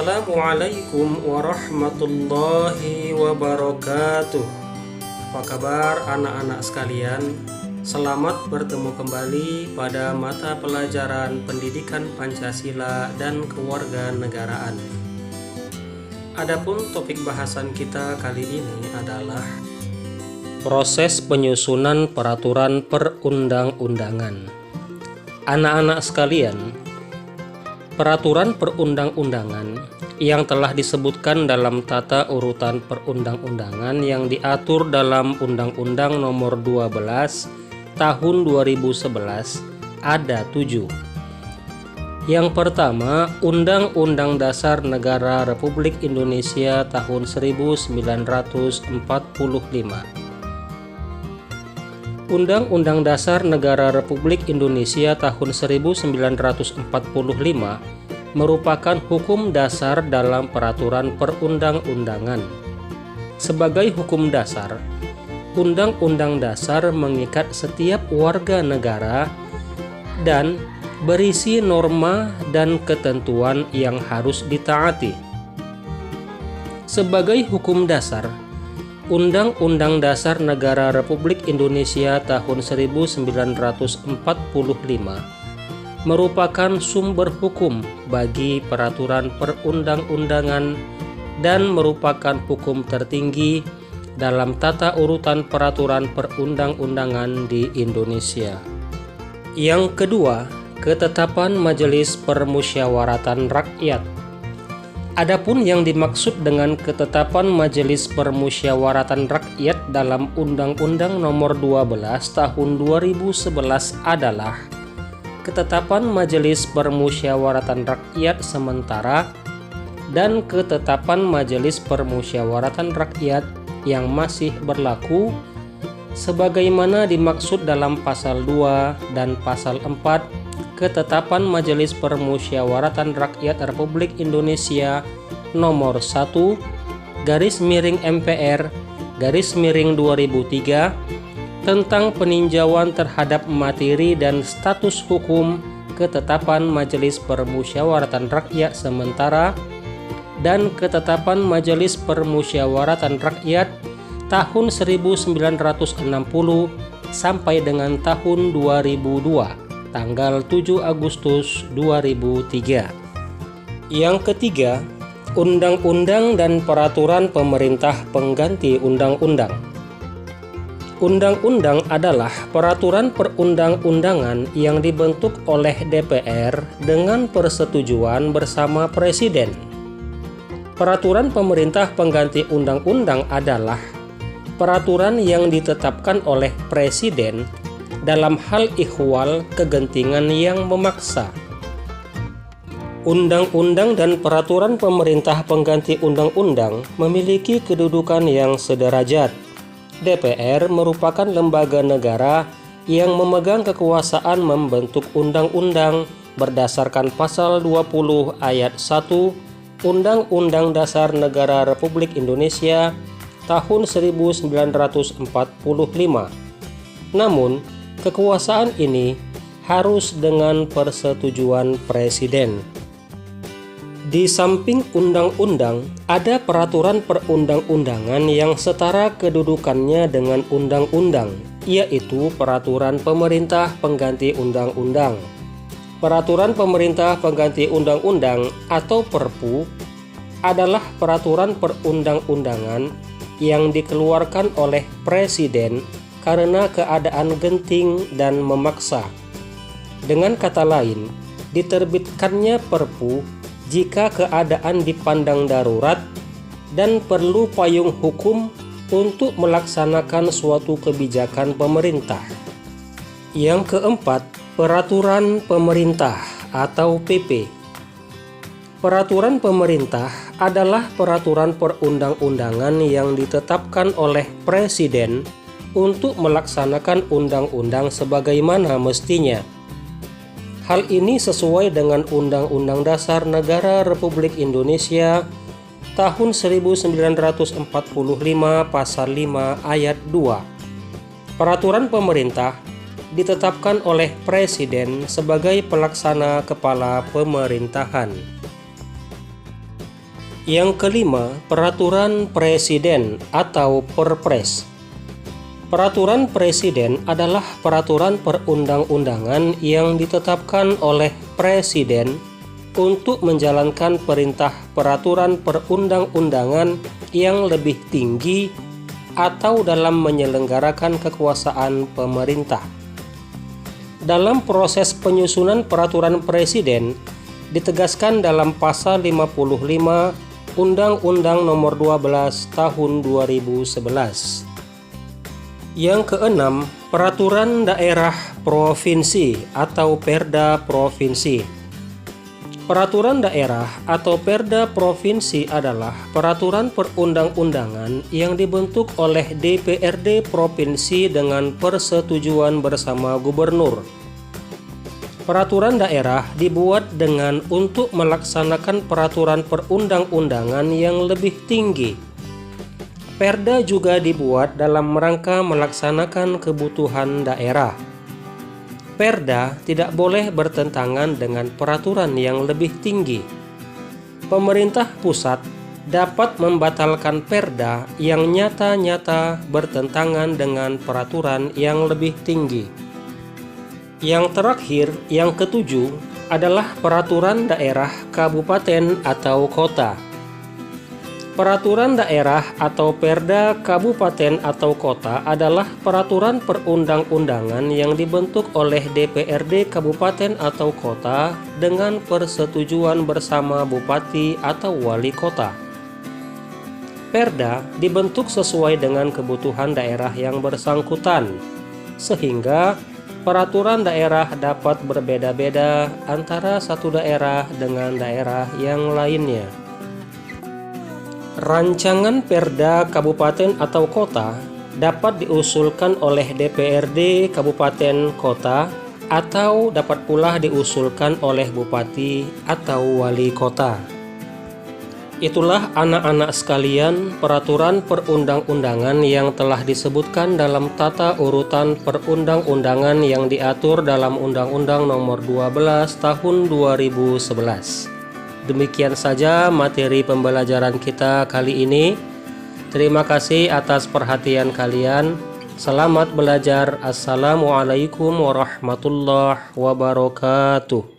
Assalamualaikum warahmatullahi wabarakatuh. Apa kabar anak-anak sekalian? Selamat bertemu kembali pada mata pelajaran Pendidikan Pancasila dan Kewarganegaraan. Adapun topik bahasan kita kali ini adalah proses penyusunan peraturan perundang-undangan. Anak-anak sekalian, peraturan perundang-undangan yang telah disebutkan dalam tata urutan perundang-undangan yang diatur dalam Undang-Undang Nomor 12 Tahun 2011 ada 7. Yang pertama, Undang-Undang Dasar Negara Republik Indonesia tahun 1945. Undang-Undang Dasar Negara Republik Indonesia tahun 1945 merupakan hukum dasar dalam peraturan perundang-undangan. Sebagai hukum dasar, Undang-Undang Dasar mengikat setiap warga negara dan berisi norma dan ketentuan yang harus ditaati. Sebagai hukum dasar, Undang-Undang Dasar Negara Republik Indonesia tahun 1945 merupakan sumber hukum bagi peraturan perundang-undangan dan merupakan hukum tertinggi dalam tata urutan peraturan perundang-undangan di Indonesia. Yang kedua, ketetapan Majelis Permusyawaratan Rakyat. Adapun yang dimaksud dengan ketetapan Majelis Permusyawaratan Rakyat dalam Undang-Undang Nomor 12 Tahun 2011 adalah ketetapan Majelis Permusyawaratan Rakyat sementara dan ketetapan Majelis Permusyawaratan Rakyat yang masih berlaku sebagaimana dimaksud dalam Pasal 2 dan Pasal 4 Ketetapan Majelis Permusyawaratan Rakyat Republik Indonesia Nomor 1/MPR/2003 tentang peninjauan terhadap materi dan status hukum ketetapan Majelis Permusyawaratan Rakyat sementara dan ketetapan Majelis Permusyawaratan Rakyat tahun 1960 sampai dengan tahun 2002. Tanggal 7 Agustus 2003. Yang ketiga, Undang-Undang dan Peraturan Pemerintah Pengganti Undang-Undang. Undang-undang adalah peraturan perundang-undangan yang dibentuk oleh DPR dengan persetujuan bersama Presiden. Peraturan pemerintah pengganti undang-undang adalah peraturan yang ditetapkan oleh Presiden dalam hal ihwal kegentingan yang memaksa. Undang-undang dan peraturan pemerintah pengganti undang-undang memiliki kedudukan yang sederajat. DPR merupakan lembaga negara yang memegang kekuasaan membentuk undang-undang berdasarkan Pasal 20 Ayat 1 Undang-Undang Dasar Negara Republik Indonesia tahun 1945. Namun, kekuasaan ini harus dengan persetujuan Presiden. Di samping undang-undang, ada peraturan perundang-undangan yang setara kedudukannya dengan undang-undang, yaitu peraturan pemerintah pengganti undang-undang. Peraturan pemerintah pengganti undang-undang atau Perpu adalah peraturan perundang-undangan yang dikeluarkan oleh Presiden karena keadaan genting dan memaksa. Dengan kata lain, diterbitkannya Perpu jika keadaan dipandang darurat dan perlu payung hukum untuk melaksanakan suatu kebijakan pemerintah. Yang keempat, Peraturan Pemerintah atau PP. Peraturan pemerintah adalah peraturan perundang-undangan yang ditetapkan oleh Presiden untuk melaksanakan undang-undang sebagaimana mestinya. Hal ini sesuai dengan Undang-Undang Dasar Negara Republik Indonesia tahun 1945 Pasal 5 Ayat 2. Peraturan pemerintah ditetapkan oleh Presiden sebagai pelaksana kepala pemerintahan. Yang kelima, peraturan presiden atau Perpres. Peraturan presiden adalah peraturan perundang-undangan yang ditetapkan oleh presiden untuk menjalankan perintah peraturan perundang-undangan yang lebih tinggi atau dalam menyelenggarakan kekuasaan pemerintah. Dalam proses penyusunan peraturan presiden, ditegaskan dalam pasal 55 Undang-Undang Nomor 12 Tahun 2011. Yang keenam, peraturan daerah provinsi atau Perda provinsi. Peraturan daerah atau Perda provinsi adalah peraturan perundang-undangan yang dibentuk oleh DPRD provinsi dengan persetujuan bersama gubernur. Peraturan daerah dibuat dengan untuk melaksanakan peraturan perundang-undangan yang lebih tinggi. Perda juga dibuat dalam rangka melaksanakan kebutuhan daerah. Perda tidak boleh bertentangan dengan peraturan yang lebih tinggi. Pemerintah pusat dapat membatalkan perda yang nyata-nyata bertentangan dengan peraturan yang lebih tinggi. Yang terakhir, yang ketujuh, adalah peraturan daerah kabupaten atau kota. Peraturan daerah atau Perda kabupaten atau kota adalah peraturan perundang-undangan yang dibentuk oleh DPRD kabupaten atau kota dengan persetujuan bersama bupati atau wali kota. Perda dibentuk sesuai dengan kebutuhan daerah yang bersangkutan, sehingga peraturan daerah dapat berbeda-beda antara satu daerah dengan daerah yang lainnya. Rancangan Perda kabupaten atau kota dapat diusulkan oleh DPRD kabupaten kota atau dapat pula diusulkan oleh bupati atau wali kota. Itulah anak-anak sekalian peraturan perundang-undangan yang telah disebutkan dalam tata urutan perundang-undangan yang diatur dalam Undang-Undang Nomor 12 Tahun 2011. Demikian saja materi pembelajaran kita kali ini. Terima kasih atas perhatian kalian. Selamat belajar. Assalamualaikum warahmatullahi wabarakatuh.